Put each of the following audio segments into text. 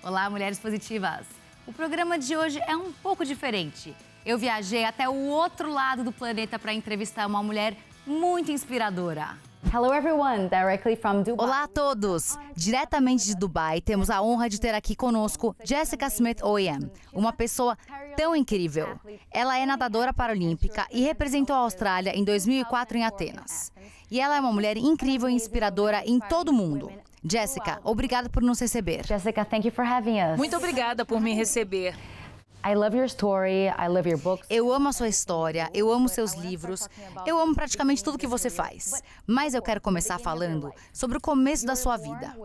Olá, mulheres positivas! O programa de hoje é um pouco diferente. Eu viajei até o outro lado do planeta para entrevistar uma mulher muito inspiradora. Hello everyone, directly from Dubai. Olá a todos! Diretamente de Dubai, temos a honra de ter aqui conosco Jessica Smith Ouyem, uma pessoa tão incrível. Ela é nadadora paralímpica e representou a Austrália em 2004 em Atenas. E ela é uma mulher incrível e inspiradora em todo o mundo. Jessica, obrigada por nos receber. Jessica, thank you for having us. Muito obrigada por me receber. I love your story, I love your books. Eu amo a sua história, eu amo seus livros, eu amo praticamente tudo que você faz. Mas eu quero começar falando sobre o começo da sua vida.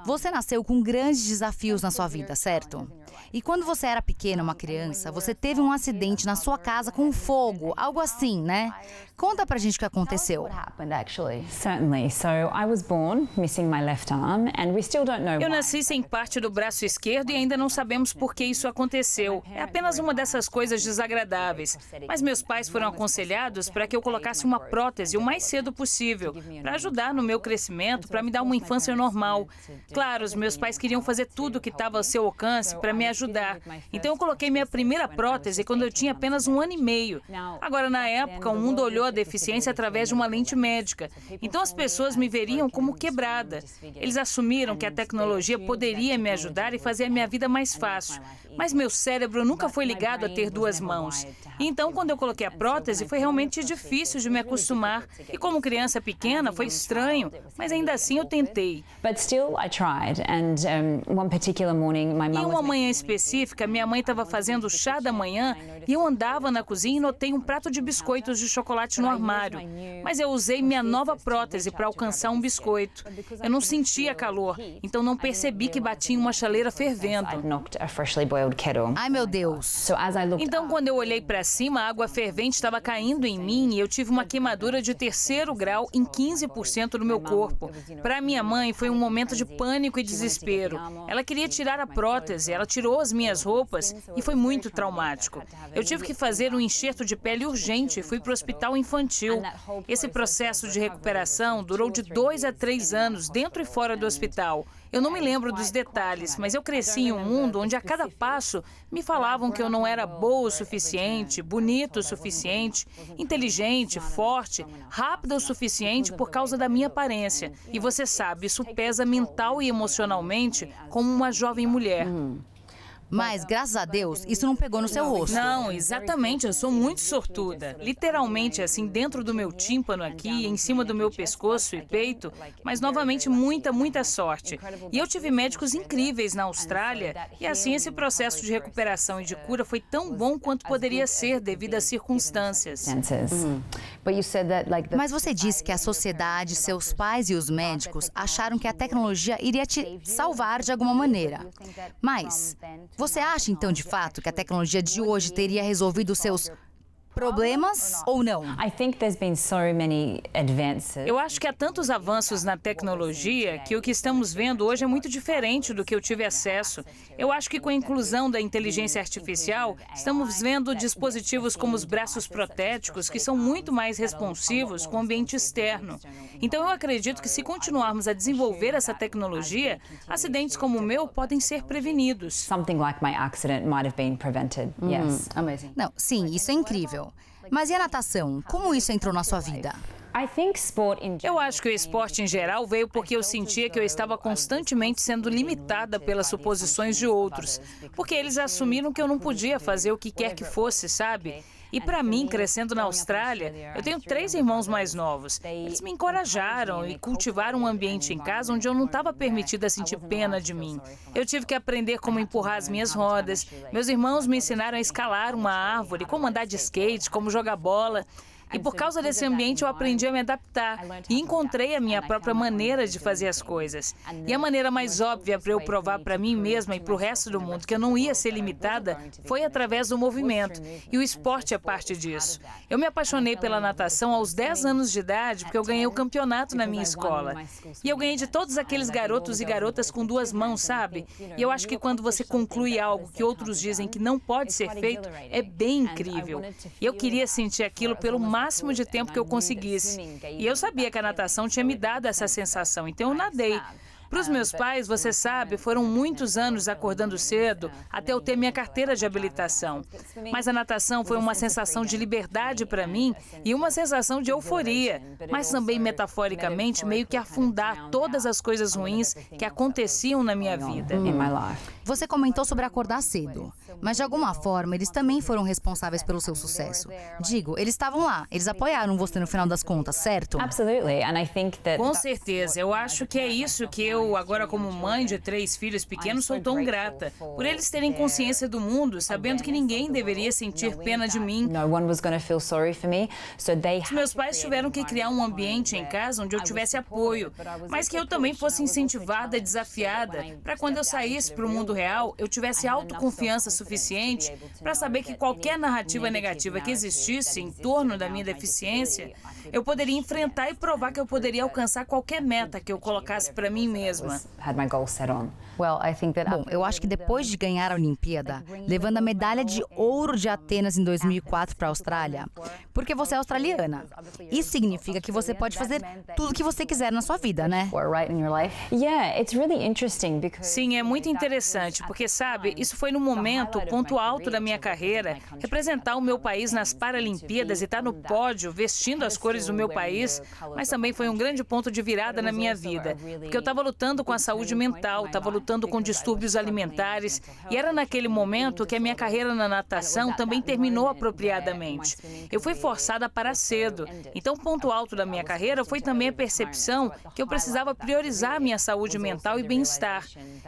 Você nasceu com grandes desafios na sua vida, certo? E quando você era pequena, uma criança, você teve um acidente na sua casa com fogo, algo assim, né? Conta pra gente o que aconteceu. What happened actually? Certainly. So I was born missing my left arm and we still don't know Eu why. nasci sem parte do braço esquerdo e ainda não sabemos por que isso aconteceu. É apenas uma dessas coisas desagradáveis. Mas meus pais foram aconselhados para que eu colocasse uma prótese o mais cedo possível, para ajudar no meu crescimento, para me dar uma infância normal. Claro, os meus pais queriam fazer tudo o que estava ao seu alcance para me ajudar. Então eu coloquei minha primeira prótese quando eu tinha apenas 1 ano e meio. Agora, na época, o mundo olhou a deficiência através de uma lente médica. Então as pessoas me veriam como quebrada. Eles assumiram que a tecnologia poderia me ajudar e fazer a minha vida mais fácil. Mas meu cérebro nunca foi ligado a ter 2 mãos. E então, quando eu coloquei a prótese, foi realmente difícil de me acostumar. E como criança pequena, foi estranho. Mas ainda assim eu tentei. But still I tried and one particular morning my mum Em was uma manhã específica, minha mãe estava fazendo o chá da manhã e eu andava na cozinha e notei um prato de biscoitos de chocolate no armário. Mas eu usei minha nova prótese para alcançar um biscoito. Eu não sentia calor, então não percebi que bati em uma chaleira fervendo. I'd knocked a freshly boiled kettle. Ai, meu Deus! So as I looked Então, quando eu olhei para cima, a água fervente estava caindo em mim e eu tive uma queimadura de 3º grau em 15% do meu corpo. Para minha mãe, foi um momento de pânico e desespero. Ela queria tirar a prótese, ela tirou as minhas roupas e foi muito traumático. Eu tive que fazer um enxerto de pele urgente e fui para o hospital infantil. Esse processo de recuperação durou de 2 a 3 anos, dentro e fora do hospital. Eu não me lembro dos detalhes, mas eu cresci em um mundo onde a cada passo me falavam que eu não era boa o suficiente, bonita o suficiente, inteligente, forte, rápida o suficiente por causa da minha aparência. E você sabe, isso pesa mental e emocionalmente como uma jovem mulher. Mas, graças a Deus, isso não pegou no seu rosto. Não, exatamente, eu sou muito sortuda. Literalmente, assim, dentro do meu tímpano aqui, em cima do meu pescoço e peito, mas novamente muita sorte. E eu tive médicos incríveis na Austrália, e assim esse processo de recuperação e de cura foi tão bom quanto poderia ser devido às circunstâncias. But you said that like the Mas você disse que a sociedade, seus pais e os médicos acharam que a tecnologia iria te salvar de alguma maneira. Mas você acha então de fato que a tecnologia de hoje teria resolvido os seus problemas ou não? I think there's been so many advances. Eu acho que há tantos avanços na tecnologia que o que estamos vendo hoje é muito diferente do que eu tive acesso. Eu acho que com a inclusão da inteligência artificial, estamos vendo dispositivos como os braços protéticos que são muito mais responsivos com o ambiente externo. Então eu acredito que se continuarmos a desenvolver essa tecnologia, acidentes como o meu podem ser prevenidos. Something like my accident might have been prevented. Yes. amazing. Não, sim, isso é incrível. Mas e a natação? Como isso entrou na sua vida? I think sport in Eu acho que o esporte em geral veio porque eu sentia que eu estava constantemente sendo limitada pelas suposições de outros, porque eles assumiram que eu não podia fazer o que quer que fosse, sabe? E para mim, crescendo na Austrália, eu tenho 3 irmãos mais novos. Eles me encorajaram e cultivaram um ambiente em casa onde eu não estava permitida sentir pena de mim. Eu tive que aprender como empurrar as minhas rodas. Meus irmãos me ensinaram a escalar uma árvore, como andar de skate, como jogar bola. E por causa desse ambiente eu aprendi a me adaptar e encontrei a minha própria maneira de fazer as coisas. E a maneira mais óbvia para eu provar para mim mesma e para o resto do mundo que eu não ia ser limitada foi através do movimento. E o esporte é parte disso. Eu me apaixonei pela natação aos 10 anos de idade porque eu ganhei o campeonato na minha escola. E eu ganhei de todos aqueles garotos e garotas com 2 mãos, sabe? E eu acho que quando você conclui algo que outros dizem que não pode ser feito, é bem incrível. E eu queria sentir aquilo pelo máximo de tempo que eu conseguisse. E eu sabia que a natação tinha me dado essa sensação, então eu nadei. Para os meus pais, você sabe, foram muitos anos acordando cedo até eu ter minha carteira de habilitação. Mas a natação foi uma sensação de liberdade para mim e uma sensação de euforia, mas também metaforicamente meio que afundar todas as coisas ruins que aconteciam na minha vida. Você comentou sobre acordar cedo, mas de alguma forma eles também foram responsáveis pelo seu sucesso. Digo, eles estavam lá, eles apoiaram você no final das contas, certo? Absolutely, and I think that Com certeza, eu acho que é isso que eu, agora como mãe de 3 filhos pequenos, sou tão grata. Por eles terem consciência do mundo, sabendo que ninguém deveria sentir pena de mim. no one was going to feel sorry for me, so they Os meus pais tiveram que criar um ambiente em casa onde eu tivesse apoio, mas que eu também fosse incentivada, desafiada, para quando eu saísse para o mundo real, eu tivesse autoconfiança suficiente para saber que qualquer narrativa negativa que existisse em torno da minha deficiência, eu poderia enfrentar e provar que eu poderia alcançar qualquer meta que eu colocasse para mim mesma. had my goal set on. Well, I think that Bom, eu acho que depois de ganhar a Olimpíada, levando a medalha de ouro de Atenas em 2004 para a Austrália, porque você é australiana, isso significa que você pode fazer tudo o que você quiser na sua vida, né? were right in your life. Yeah, it's really interesting because Sim, é muito interessante, porque, sabe, isso foi no momento, o ponto alto da minha carreira, representar o meu país nas Paralimpíadas e estar no pódio, vestindo as cores do meu país, mas também foi um grande ponto de virada na minha vida, porque eu estava lutando com a saúde mental, estava lutando com distúrbios alimentares, e era naquele momento que a minha carreira na natação também terminou apropriadamente. Eu fui forçada a parar cedo, então o ponto alto da minha carreira foi também a percepção que eu precisava priorizar a minha saúde mental e bem-estar.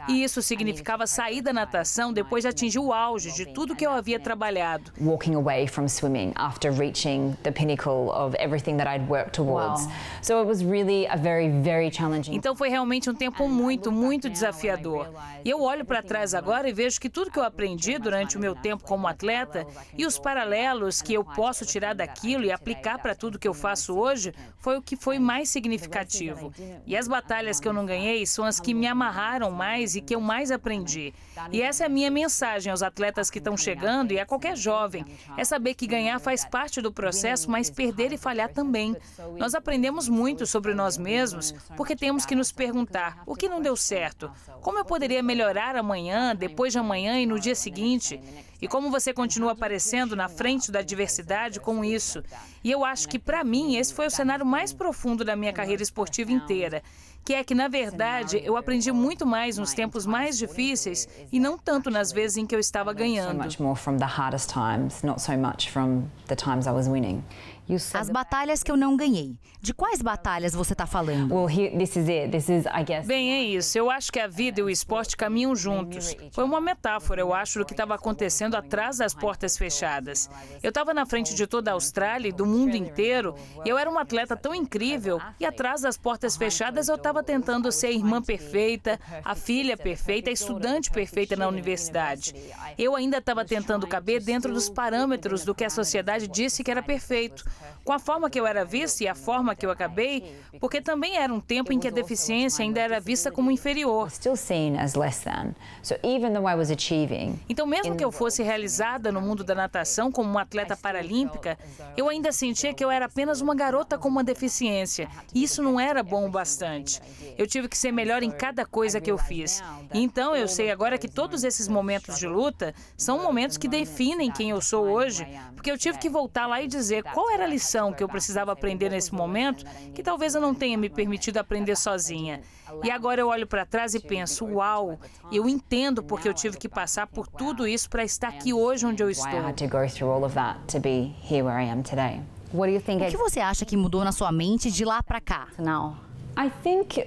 E isso significava sair da natação depois de atingir o auge de tudo que eu havia trabalhado. walking away from swimming after reaching the pinnacle of everything that I'd worked towards. Wow. So it was really a very challenging. Então foi realmente um tempo muito desafiador. E eu olho para trás agora e vejo que tudo que eu aprendi durante o meu tempo como atleta e os paralelos que eu posso tirar daquilo e aplicar para tudo que eu faço hoje foi o que foi mais significativo. E as batalhas que eu não ganhei são as que me amarraram mais e que eu mais aprendi. E essa é a minha mensagem aos atletas que estão chegando e a qualquer jovem. É saber que ganhar faz parte do processo, mas perder e falhar também. Nós aprendemos muito sobre nós mesmos porque temos que nos perguntar: o que não deu certo? Como eu poderia melhorar amanhã, depois de amanhã e no dia seguinte? E como você continua aparecendo na frente da adversidade com isso? E eu acho que, para mim, esse foi o cenário mais profundo da minha carreira esportiva inteira, que é que, na verdade, eu aprendi muito mais nos tempos mais difíceis e não tanto nas vezes em que eu estava So ganhando. much more from the hardest times, not so much from the times I was winning. You said As batalhas que eu não ganhei. De quais batalhas você está falando? Well, this is it. This is, I guess. Bem, é isso. Eu acho que a vida e o esporte caminham juntos. Foi uma metáfora, eu acho, do que estava acontecendo atrás das portas fechadas. Eu estava na frente de toda a Austrália e do mundo inteiro, e eu era uma atleta tão incrível, e atrás das portas fechadas eu estava tentando ser a irmã perfeita, a filha perfeita, a estudante perfeita na universidade. Eu ainda estava tentando caber dentro dos parâmetros do que a sociedade disse que era perfeito, com a forma que eu era vista e a forma que eu acabei, porque também era um tempo em que a deficiência ainda era vista como inferior. Still seen as less than. So even though I was achieving, Então, mesmo que eu fosse realizada no mundo da natação como uma atleta paralímpica, eu ainda sentia que eu era apenas uma garota com uma deficiência, e isso não era bom o bastante. Eu tive que ser melhor em cada coisa que eu fiz. E então eu sei agora que todos esses momentos de luta são momentos que definem quem eu sou hoje, porque eu tive que voltar lá e dizer qual era a lição que eu precisava aprender nesse momento, que talvez eu não tenha me permitido aprender sozinha. E agora eu olho para trás e penso: uau, eu entendo porque eu tive que passar por tudo isso para estar aqui hoje onde eu why I estou. had to go through all of that to be here where I am today. what do you think O que você acha que mudou na sua mente de lá para cá? now? I think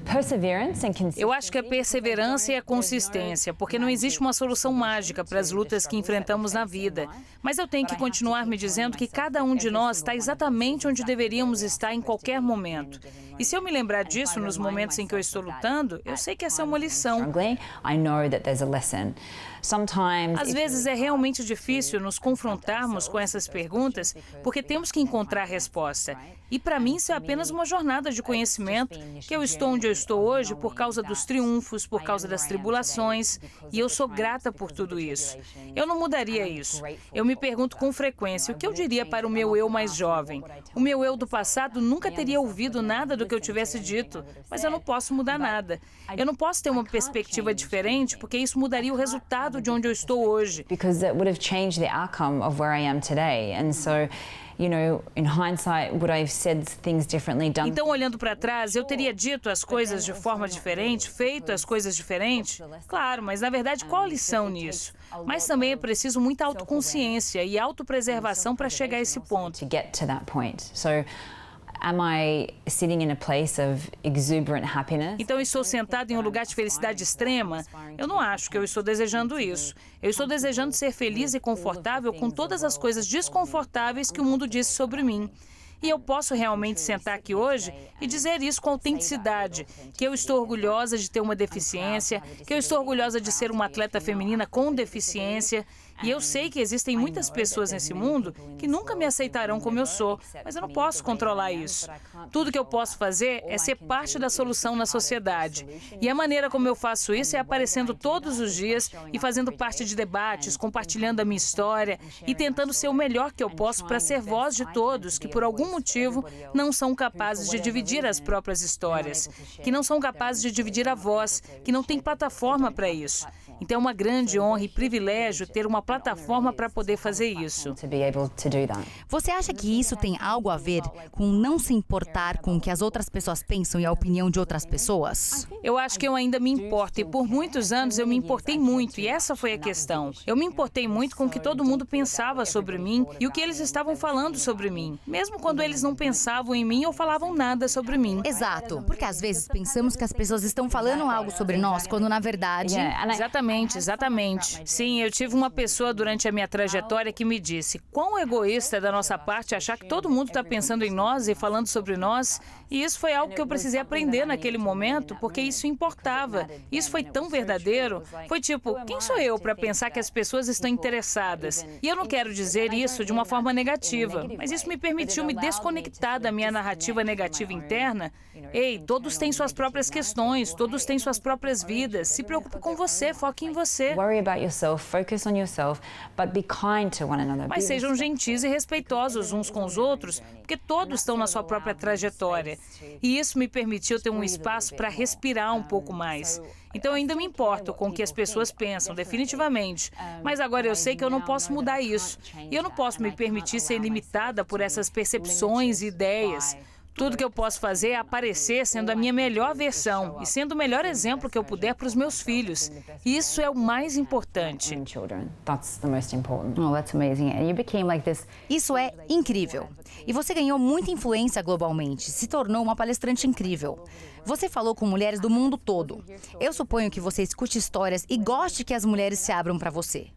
perseverance and consistency. Eu acho que a perseverança e a consistência, porque não existe uma solução mágica para as lutas que enfrentamos na vida. Mas eu tenho que continuar me dizendo que cada um de nós está exatamente onde deveríamos estar em qualquer momento. E se eu me lembrar disso nos momentos em que eu estou lutando, eu sei que essa é uma lição. struggling, I know that there's a lesson. Sometimes Às vezes é realmente difícil nos confrontarmos com essas perguntas, porque temos que encontrar a resposta. E para mim isso é apenas uma jornada de conhecimento, que eu estou onde eu estou hoje por causa dos triunfos, por causa das tribulações, e eu sou grata por tudo isso. Eu não mudaria isso. Eu me pergunto com frequência o que eu diria para o meu eu mais jovem. O meu eu do passado nunca teria ouvido nada do que que eu tivesse dito, mas eu não posso mudar nada. Eu não posso ter uma perspectiva diferente, porque isso mudaria o resultado de onde eu estou hoje. Because it would have changed the outcome of where I am today. And so, you know, in hindsight, would I have said things differently, done? Então, olhando para trás, eu teria dito as coisas de forma diferente, feito as coisas diferentes? Claro, mas na verdade, qual a lição nisso? Mas também é preciso muita autoconsciência e autopreservação para chegar a esse ponto. To get to that point. So, am I sitting in a place of exuberant happiness? Então, eu estou sentado em um lugar de felicidade extrema? Eu não acho que eu estou desejando isso. Eu estou desejando ser feliz e confortável com todas as coisas desconfortáveis que o mundo disse sobre mim. E eu posso realmente sentar aqui hoje e dizer isso com autenticidade, que eu estou orgulhosa de ter uma deficiência, que eu estou orgulhosa de ser uma atleta feminina com deficiência. E eu sei que existem muitas pessoas nesse mundo que nunca me aceitarão como eu sou, mas eu não posso controlar isso. Tudo que eu posso fazer é ser parte da solução na sociedade. E a maneira como eu faço isso é aparecendo todos os dias e fazendo parte de debates, compartilhando a minha história e tentando ser o melhor que eu posso para ser voz de todos que, por algum motivo, não são capazes de dividir as próprias histórias, que não são capazes de dividir a voz, que não têm plataforma para isso. Então é uma grande honra e privilégio ter uma plataforma para poder fazer isso. Você acha que isso tem algo a ver com não se importar com o que as outras pessoas pensam e a opinião de outras pessoas? Eu acho que eu ainda me importo e por muitos anos eu me importei muito e essa foi a questão. Eu me importei muito com o que todo mundo pensava sobre mim e o que eles estavam falando sobre mim, mesmo quando eles não pensavam em mim ou falavam nada sobre mim. Exato, porque às vezes pensamos que as pessoas estão falando algo sobre nós, quando na verdade... Exatamente. Sim, eu tive uma pessoa durante a minha trajetória que me disse quão egoísta é da nossa parte achar que todo mundo está pensando em nós e falando sobre nós. E isso foi algo que eu precisei aprender naquele momento, porque isso importava. Isso foi tão verdadeiro. Foi tipo, quem sou eu para pensar que as pessoas estão interessadas? E eu não quero dizer isso de uma forma negativa, mas isso me permitiu me desconectar da minha narrativa negativa interna. Ei, todos têm suas próprias questões, todos têm suas próprias vidas. Se preocupe com você, foque em você. Worry about yourself, focus on yourself, but be kind to one another. Mas sejam gentis e respeitosos uns com os outros, porque todos estão na sua própria trajetória. E isso me permitiu ter um espaço para respirar um pouco mais. Então eu ainda me importo com o que as pessoas pensam, definitivamente. Mas agora eu sei que eu não posso mudar isso. E eu não posso me permitir ser limitada por essas percepções e ideias. Tudo que eu posso fazer é aparecer sendo a minha melhor versão e sendo o melhor exemplo que eu puder para os meus filhos. E isso é o mais importante. Oh, that's amazing. And you became like this. Isso é incrível. E você ganhou muita influência globalmente, se tornou uma palestrante incrível. Você falou com mulheres do mundo todo. Eu suponho que você escute histórias e goste que as mulheres se abram para você.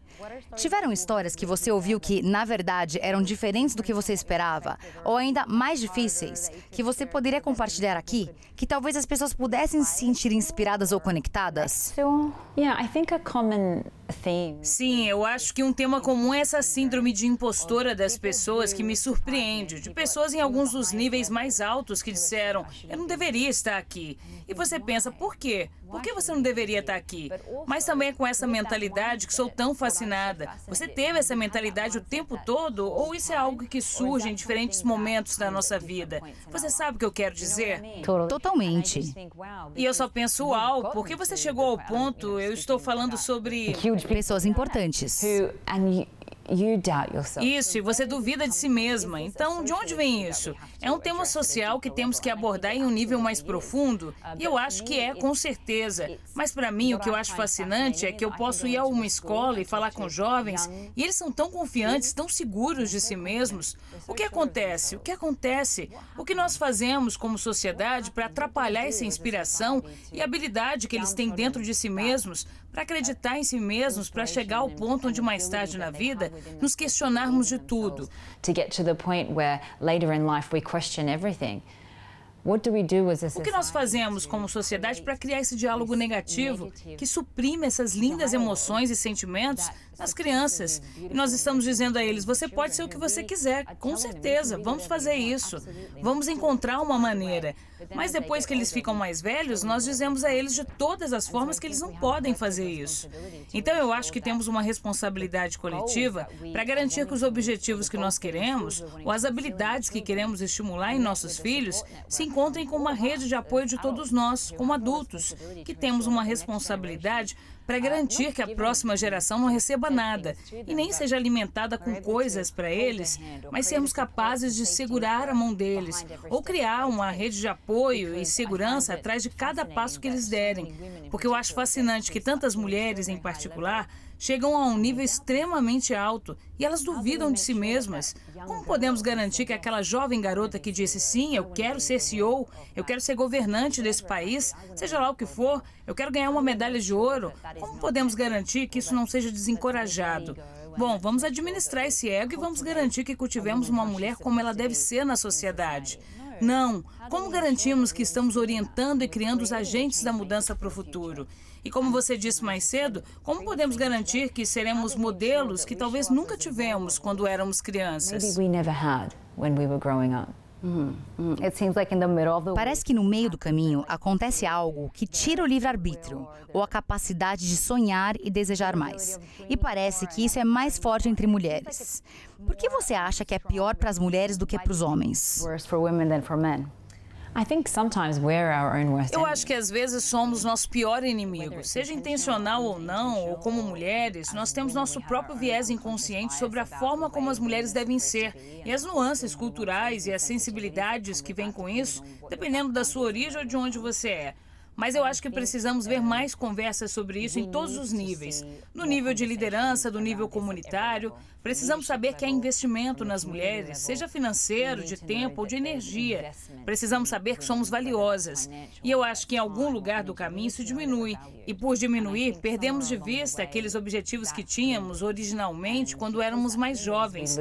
Tiveram histórias que você ouviu que, na verdade, eram diferentes do que você esperava? Ou ainda mais difíceis, que você poderia compartilhar aqui? Que talvez as pessoas pudessem se sentir inspiradas ou conectadas? Yeah, I think a common theme. Sim, eu acho que um tema comum é essa síndrome de impostora das pessoas que me surpreende, de pessoas em alguns dos níveis mais altos que disseram, eu não deveria estar aqui. E você pensa, por quê? Por que você não deveria estar aqui? Mas também é com essa mentalidade que sou tão fascinada. Você teve essa mentalidade o tempo todo? Ou isso é algo que surge em diferentes momentos da nossa vida? Você sabe o que eu quero dizer? Totalmente. E eu só penso, uau, por que você chegou ao ponto? Eu estou falando sobre... Pessoas importantes. You doubt yourself. Isso, e você duvida de si mesma. Então, de onde vem isso? É um tema social que temos que abordar em um nível mais profundo? E eu acho que é, com certeza. Mas para mim, o que eu acho fascinante é que eu posso ir a uma escola e falar com jovens, e eles são tão confiantes, tão seguros de si mesmos. O que acontece? O que acontece? O que nós fazemos como sociedade para atrapalhar essa inspiração e habilidade que eles têm dentro de si mesmos, para acreditar em si mesmos, para chegar ao ponto onde mais tarde na vida nos questionarmos de tudo. To get to the point where later in life we question everything. What do we do as a O que nós fazemos como sociedade para criar esse diálogo negativo que suprime essas lindas emoções e sentimentos nas crianças? E nós estamos dizendo a eles, você pode ser o que você quiser, com certeza, vamos fazer isso, vamos encontrar uma maneira. Mas depois que eles ficam mais velhos, nós dizemos a eles de todas as formas que eles não podem fazer isso. Então eu acho que temos uma responsabilidade coletiva para garantir que os objetivos que nós queremos, ou as habilidades que queremos estimular em nossos filhos, se encontrem com uma rede de apoio de todos nós, como adultos, que temos uma responsabilidade para garantir que a próxima geração não receba nada e nem seja alimentada com coisas para eles, mas sermos capazes de segurar a mão deles ou criar uma rede de apoio e segurança atrás de cada passo que eles derem. Porque eu acho fascinante que tantas mulheres, em particular, chegam a um nível extremamente alto e elas duvidam de si mesmas. Como podemos garantir que aquela jovem garota que disse sim, eu quero ser CEO, eu quero ser governante desse país, seja lá o que for, eu quero ganhar uma medalha de ouro, como podemos garantir que isso não seja desencorajado? Bom, vamos administrar esse ego e vamos garantir que cultivemos uma mulher como ela deve ser na sociedade. Não. Como garantimos que estamos orientando e criando os agentes da mudança para o futuro? E como você disse mais cedo, como podemos garantir que seremos modelos que talvez nunca tivemos quando éramos crianças? Maybe we never had when we were growing up. Parece que no meio do caminho acontece algo que tira o livre-arbítrio, ou a capacidade de sonhar e desejar mais. E parece que isso é mais forte entre mulheres. Por que você acha que é pior para as mulheres do que para os homens? I think sometimes we're our own worst Eu enemy. acho que às vezes somos nosso pior inimigo. Seja intencional ou não, ou como mulheres, nós temos nosso próprio viés inconsciente sobre a forma como as mulheres devem ser e as nuances culturais e as sensibilidades que vêm com isso, dependendo da sua origem ou de onde você é. Mas eu acho que precisamos ver mais conversas sobre isso em todos os níveis. No nível de liderança, do nível comunitário. Precisamos saber que há investimento nas mulheres, seja financeiro, de tempo ou de energia. Precisamos saber que somos valiosas. E eu acho que em algum lugar do caminho isso diminui. E por diminuir, perdemos de vista aqueles objetivos que tínhamos originalmente quando éramos mais jovens.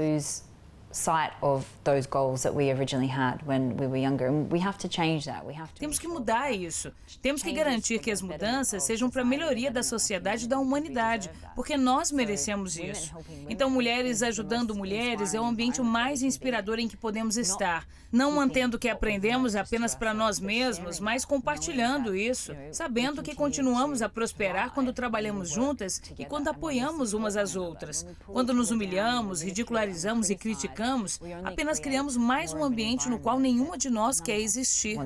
Sight of those goals that we originally had when we were younger, and we have to change that. Temos que mudar isso. Temos que garantir que as mudanças sejam para a melhoria da sociedade e da humanidade, porque nós merecemos isso. Então, mulheres ajudando mulheres é o ambiente mais inspirador em que podemos estar. Não mantendo o que aprendemos apenas para nós mesmos, mas compartilhando isso, sabendo que continuamos a prosperar quando trabalhamos juntas e quando apoiamos umas às outras. Quando nos humilhamos, ridicularizamos e criticamos, apenas criamos mais um ambiente no qual nenhuma de nós quer existir.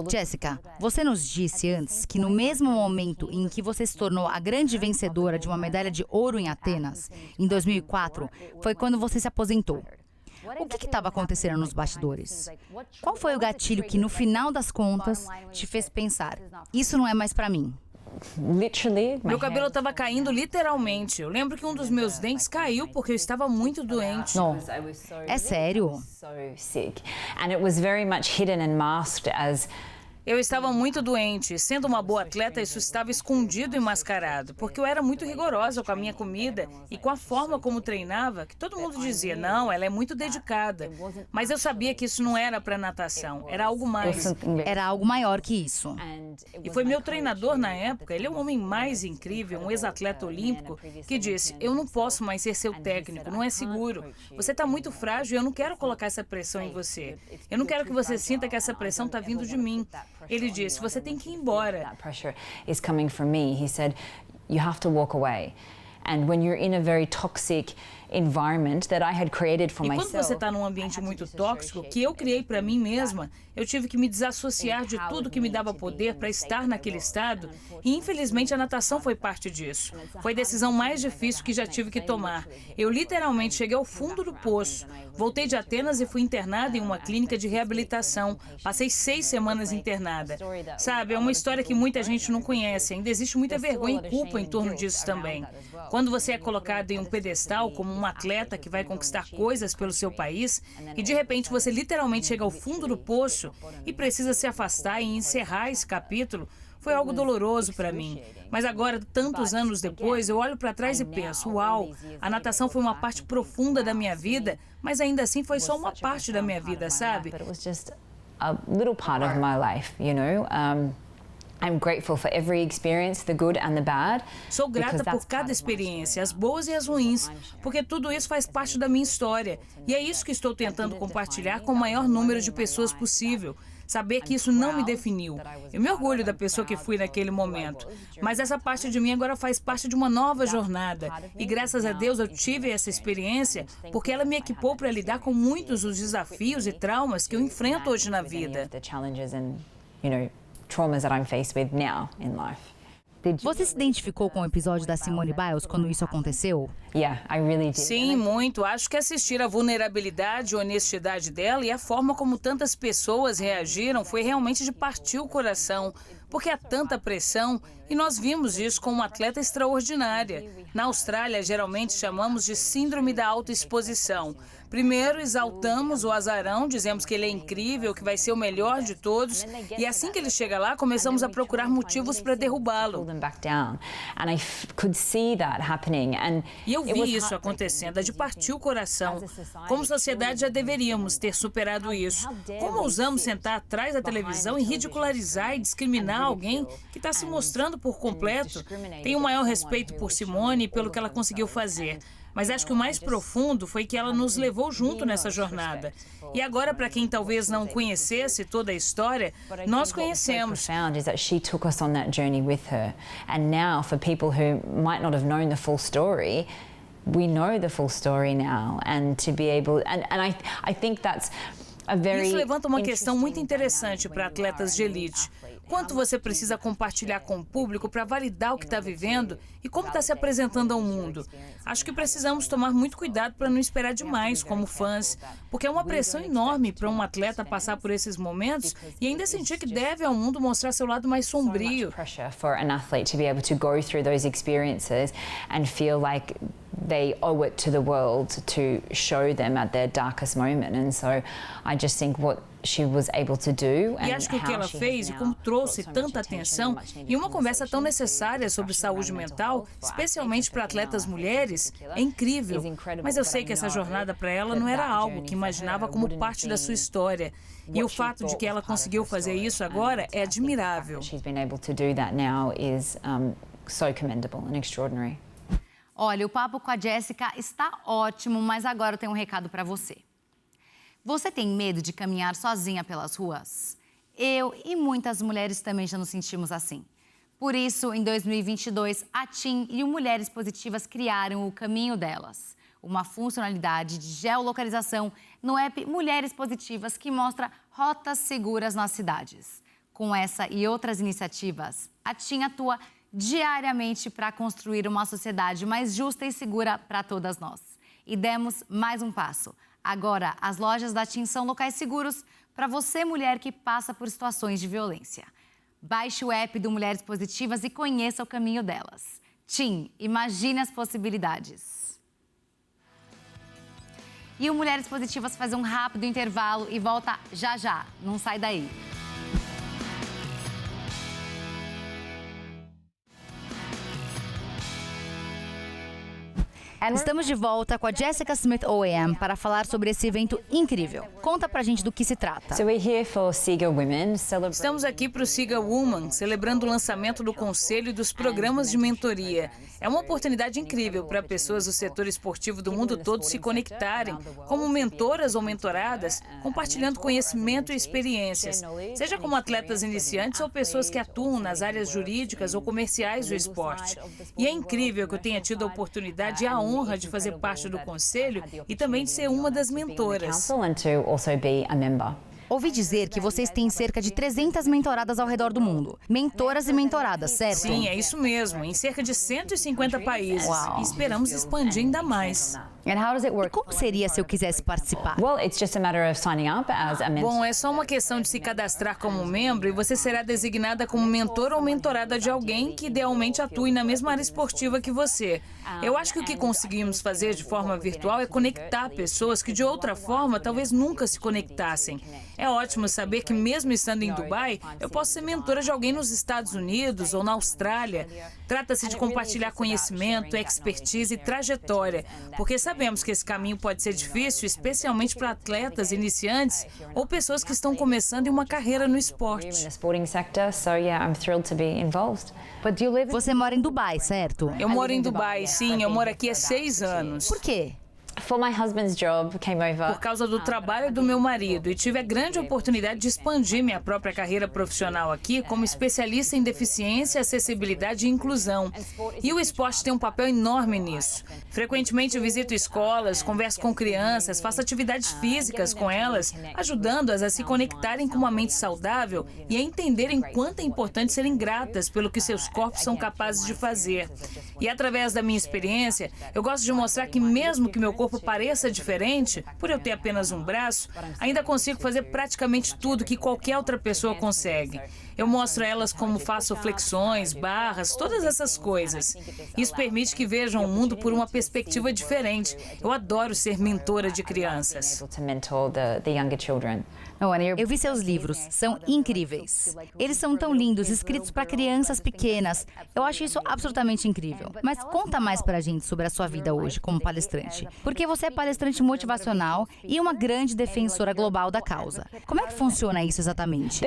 Jessica, você nos disse antes que no mesmo momento em que você se tornou a grande vencedora de uma medalha de ouro em Atenas, em 2004, foi quando você se aposentou. O que estava acontecendo nos bastidores? Qual foi o gatilho que, no final das contas, te fez pensar, isso não é mais para mim? Meu cabelo estava caindo literalmente. Eu lembro que um dos meus dentes caiu porque eu estava muito doente. Não. É sério? Eu estava muito doente. Sendo uma boa atleta, isso estava escondido e mascarado, porque eu era muito rigorosa com a minha comida e com a forma como treinava, que todo mundo dizia, não, ela é muito dedicada. Mas eu sabia que isso não era para natação, era algo mais. Era algo maior que isso. E foi meu treinador na época, ele é o homem mais incrível, um ex-atleta olímpico, que disse, eu não posso mais ser seu técnico, não é seguro. Você está muito frágil e eu não quero colocar essa pressão em você. Eu não quero que você sinta que essa pressão está vindo de mim. Ele disse, você tem que ir embora. That pressure is coming from me. He said, you have to walk away. And when you're in a very toxic environment that I had created for myself. E quando você está num ambiente muito tóxico, que eu criei para mim mesma, eu tive que me desassociar de tudo que me dava poder para estar naquele estado. E infelizmente a natação foi parte disso. Foi a decisão mais difícil que já tive que tomar. Eu literalmente cheguei ao fundo do poço. Voltei de Atenas e fui internada em uma clínica de reabilitação. Passei 6 semanas internada. Sabe, é uma história que muita gente não conhece. Ainda existe muita vergonha e culpa em torno disso também. Quando você é colocado em um pedestal como um atleta que vai conquistar coisas pelo seu país e de repente você literalmente chega ao fundo do poço e precisa se afastar e encerrar esse capítulo, foi algo doloroso para mim. Mas agora, tantos anos depois, eu olho para trás e penso, uau, a natação foi uma parte profunda da minha vida, mas ainda assim foi só uma parte da minha vida, sabe? I'm grateful for every experience, the good and the bad. Sou grata por cada experiência, as boas e as ruins, porque tudo isso faz parte da minha história. E é isso que estou tentando compartilhar com o maior número de pessoas possível. saber que isso não me definiu. Eu me orgulho da pessoa que fui naquele momento, mas essa parte de mim agora faz parte de uma nova jornada. E graças a Deus eu tive essa experiência porque ela me equipou para lidar com muitos dos desafios e traumas que eu enfrento hoje na vida. Você se identificou com o episódio da Simone Biles quando isso aconteceu? Sim, muito. Acho que assistir à vulnerabilidade e honestidade dela e a forma como tantas pessoas reagiram foi realmente de partir o coração, porque há tanta pressão e nós vimos isso com uma atleta extraordinária. Na Austrália, geralmente chamamos de síndrome da autoexposição. Primeiro, exaltamos o azarão, dizemos que ele é incrível, que vai ser o melhor de todos, e assim que ele chega lá, começamos a procurar motivos para derrubá-lo. E eu vi isso acontecendo, é de partir o coração. Como sociedade, já deveríamos ter superado isso. Como ousamos sentar atrás da televisão e ridicularizar e discriminar alguém que está se mostrando por completo? Tenho o maior respeito por Simone e pelo que ela conseguiu fazer. Mas acho que o mais profundo foi que ela nos levou junto nessa jornada. E agora, para quem talvez não conhecesse toda a história, nós conhecemos. We know the full story now, and to be able, and I think that's a very. Isso levanta uma questão muito interessante para atletas de elite. Quanto você precisa compartilhar com o público para validar o que está vivendo e como está se apresentando ao mundo? Acho que precisamos tomar muito cuidado para não esperar demais como fãs, porque é uma pressão enorme para um atleta passar por esses momentos e ainda sentir que deve ao mundo mostrar seu lado mais sombrio. They owe it to the world to show them at their darkest moment, and so I just think what she was able to do. E acho que o que ela fez e como trouxe tanta atenção e uma conversa tão necessária sobre saúde mental, especialmente para atletas mulheres, é incrível. Mas eu sei que essa jornada para ela não era algo que imaginava como parte da sua história. E o fato de que ela conseguiu fazer isso agora é admirável. She's been able to do that now is so commendable and extraordinary. Olha, o papo com a Jessica está ótimo, mas agora eu tenho um recado para você. Você tem medo de caminhar sozinha pelas ruas? Eu e muitas mulheres também já nos sentimos assim. Por isso, em 2022, a TIM e o Mulheres Positivas criaram o Caminho Delas, uma funcionalidade de geolocalização no app Mulheres Positivas que mostra rotas seguras nas cidades. Com essa e outras iniciativas, a TIM atua diariamente para construir uma sociedade mais justa e segura para todas nós. E demos mais um passo. Agora, as lojas da TIM são locais seguros para você, mulher que passa por situações de violência. Baixe o app do Mulheres Positivas e conheça o caminho delas. TIM, imagine as possibilidades. E o Mulheres Positivas faz um rápido intervalo e volta já já. Não sai daí. Estamos de volta com a Jessica Smith OAM para falar sobre esse evento incrível. Conta pra gente do que se trata. Estamos aqui para o Siga Woman, celebrando o lançamento do Conselho e dos programas de mentoria. É uma oportunidade incrível para pessoas do setor esportivo do mundo todo se conectarem, como mentoras ou mentoradas, compartilhando conhecimento e experiências, seja como atletas iniciantes ou pessoas que atuam nas áreas jurídicas ou comerciais do esporte. E é incrível que eu tenha tido a oportunidade e a honra de fazer parte do conselho e também de ser uma das mentoras. Ouvi dizer que vocês têm cerca de 300 mentoradas ao redor do mundo. Mentoras e mentoradas, certo? Sim, é isso mesmo. Em cerca de 150 países. E esperamos expandir ainda mais. E como seria se eu quisesse participar? Bom, é só uma questão de se cadastrar como membro e você será designada como mentor ou mentorada de alguém que idealmente atue na mesma área esportiva que você. Eu acho que o que conseguimos fazer de forma virtual é conectar pessoas que de outra forma talvez nunca se conectassem. É ótimo saber que mesmo estando em Dubai, eu posso ser mentora de alguém nos Estados Unidos ou na Austrália. Trata-se de compartilhar conhecimento, expertise e trajetória, porque sabemos que esse caminho pode ser difícil, especialmente para atletas iniciantes ou pessoas que estão começando em uma carreira no esporte. Você mora em Dubai, certo? Eu moro em Dubai, sim. Eu moro aqui há 6 anos. Por quê? for my husband's job, came over. Por causa do trabalho do meu marido, e tive a grande oportunidade de expandir minha própria carreira profissional aqui como especialista em deficiência, acessibilidade e inclusão. E o esporte tem um papel enorme nisso. Frequentemente eu visito escolas, converso com crianças, faço atividades físicas com elas, ajudando-as a se conectarem com uma mente saudável e a entenderem quanto é importante serem gratas pelo que seus corpos são capazes de fazer. E através da minha experiência, eu gosto de mostrar que mesmo que meu corpo pareça diferente, por eu ter apenas um braço, ainda consigo fazer praticamente tudo que qualquer outra pessoa consegue. Eu mostro a elas como faço flexões, barras, todas essas coisas. Isso permite que vejam o mundo por uma perspectiva diferente. Eu adoro ser mentora de crianças. Eu vi seus livros, são incríveis. Eles são tão lindos, escritos para crianças pequenas. Eu acho isso absolutamente incrível. Mas conta mais pra gente sobre a sua vida hoje como palestrante. Porque você é palestrante motivacional e uma grande defensora global da causa. Como é que funciona isso exatamente?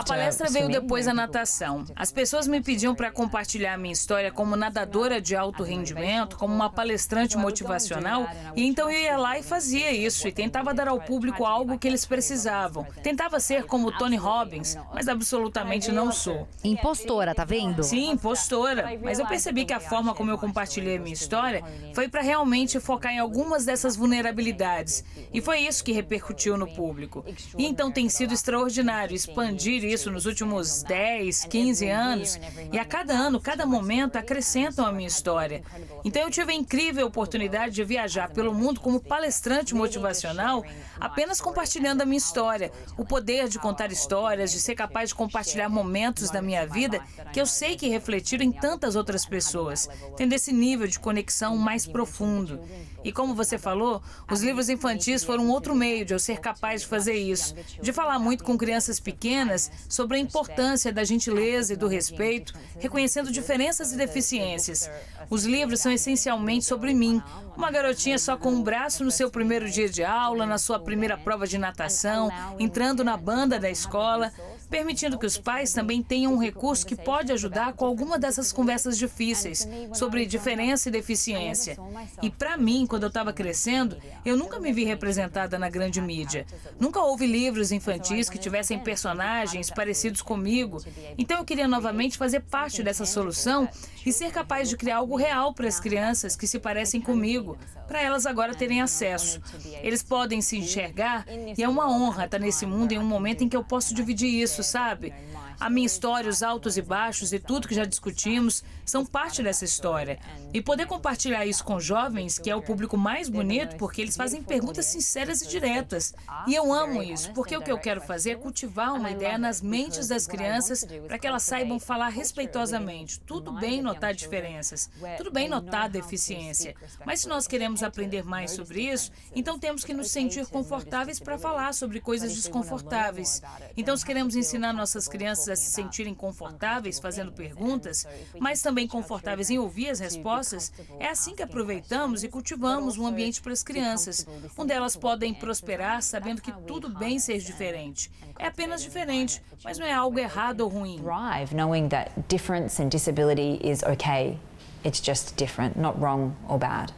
A palestra veio depois da natação. As pessoas me pediam para compartilhar minha história como nadadora de alto rendimento, como uma palestrante motivacional, e então eu ia lá e fazia isso, e tentava dar ao público algo que eles precisavam. Tentava ser como Tony Robbins, mas absolutamente não sou. Impostora, tá vendo? Sim, impostora. Mas eu percebi que a forma como eu compartilhei minha história foi para realmente focar em algumas dessas vulnerabilidades. E foi isso que repercutiu no público. E então tem sido extraordinário expandir isso nos últimos 10, 15 anos. E a cada ano, cada momento, acrescentam a minha história. Então eu tive a incrível oportunidade de viajar pelo mundo como palestrante motivacional, apenas compartilhando a minha história. O poder de contar histórias, de ser capaz de compartilhar momentos da minha vida que eu sei que refletiram em tantas outras pessoas, tendo esse nível de conexão mais profundo. E como você falou, os livros infantis foram outro meio de eu ser capaz de fazer isso, de falar muito com crianças pequenas sobre a importância da gentileza e do respeito, reconhecendo diferenças e deficiências. Os livros são essencialmente sobre mim, uma garotinha só com um braço no seu primeiro dia de aula, na sua primeira prova de natação, entrando na banda da escola, permitindo que os pais também tenham um recurso que pode ajudar com alguma dessas conversas difíceis sobre diferença e deficiência. E para mim, quando eu estava crescendo, eu nunca me vi representada na grande mídia. Nunca houve livros infantis que tivessem personagens parecidos comigo. Então eu queria novamente fazer parte dessa solução e ser capaz de criar algo real para as crianças que se parecem comigo, para elas agora terem acesso. Eles podem se enxergar e é uma honra estar nesse mundo em um momento em que eu posso dividir isso, sabe? A minha história, os altos e baixos e tudo que já discutimos são parte dessa história. E poder compartilhar isso com jovens, que é o público mais bonito, porque eles fazem perguntas sinceras e diretas. E eu amo isso, porque o que eu quero fazer é cultivar uma ideia nas mentes das crianças para que elas saibam falar respeitosamente. Tudo bem notar diferenças, tudo bem notar deficiência. Mas se nós queremos aprender mais sobre isso, então temos que nos sentir confortáveis para falar sobre coisas desconfortáveis. Então, se queremos ensinar nossas crianças a se sentirem confortáveis fazendo perguntas, mas também confortáveis em ouvir as respostas, é assim que aproveitamos e cultivamos um ambiente para as crianças, onde elas podem prosperar sabendo que tudo bem ser diferente. É apenas diferente, mas não é algo errado ou ruim. Thrive knowing that difference and disability is okay. It's just different, not wrong or bad.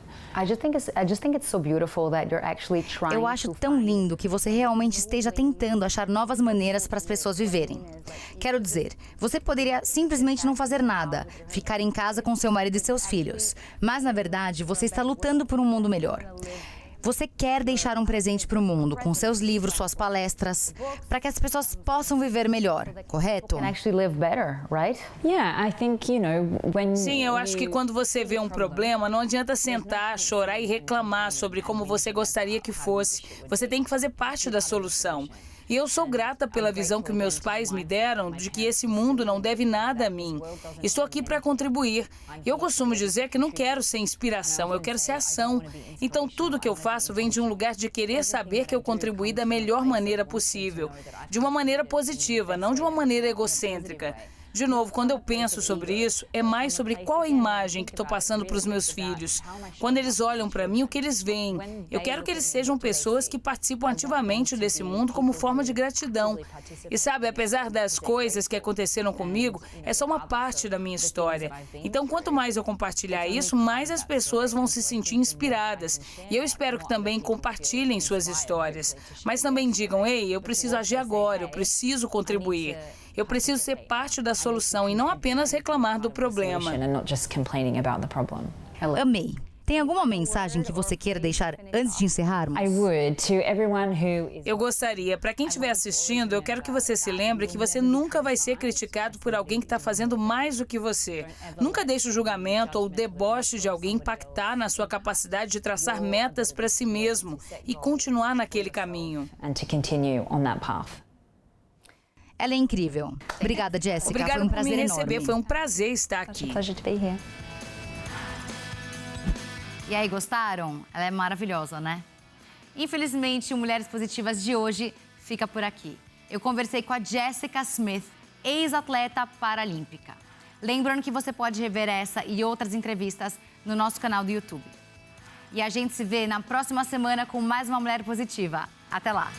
Eu acho tão lindo que você realmente esteja tentando achar novas maneiras para as pessoas viverem. Quero dizer, você poderia simplesmente não fazer nada, ficar em casa com seu marido e seus filhos, mas na verdade você está lutando por um mundo melhor. Você quer deixar um presente para o mundo, com seus livros, suas palestras, para que as pessoas possam viver melhor, correto? Sim, eu acho que quando você vê um problema, não adianta sentar, chorar e reclamar sobre como você gostaria que fosse. Você tem que fazer parte da solução. E eu sou grata pela visão que meus pais me deram de que esse mundo não deve nada a mim. Estou aqui para contribuir. Eu costumo dizer que não quero ser inspiração, eu quero ser ação. Então, tudo que eu faço vem de um lugar de querer saber que eu contribuí da melhor maneira possível. De uma maneira positiva, não de uma maneira egocêntrica. De novo, quando eu penso sobre isso, é mais sobre qual a imagem que estou passando para os meus filhos. Quando eles olham para mim, o que eles veem? Eu quero que eles sejam pessoas que participam ativamente desse mundo como forma de gratidão. E sabe, apesar das coisas que aconteceram comigo, é só uma parte da minha história. Então, quanto mais eu compartilhar isso, mais as pessoas vão se sentir inspiradas. E eu espero que também compartilhem suas histórias. Mas também digam, ei, eu preciso agir agora, eu preciso contribuir. Eu preciso ser parte da solução e não apenas reclamar do problema. Amei. Tem alguma mensagem que você queira deixar antes de encerrarmos? Eu gostaria, para quem estiver assistindo, eu quero que você se lembre que você nunca vai ser criticado por alguém que está fazendo mais do que você. Nunca deixe o julgamento ou o deboche de alguém impactar na sua capacidade de traçar metas para si mesmo e continuar naquele caminho. Ela é incrível. Obrigada, Jessica. Obrigada Foi um por prazer me receber. enorme. Foi um prazer estar aqui. E aí, gostaram? Ela é maravilhosa, né? Infelizmente, o Mulheres Positivas de hoje fica por aqui. Eu conversei com a Jessica Smith, ex-atleta paralímpica. Lembrando que você pode rever essa e outras entrevistas no nosso canal do YouTube. E a gente se vê na próxima semana com mais uma Mulher Positiva. Até lá!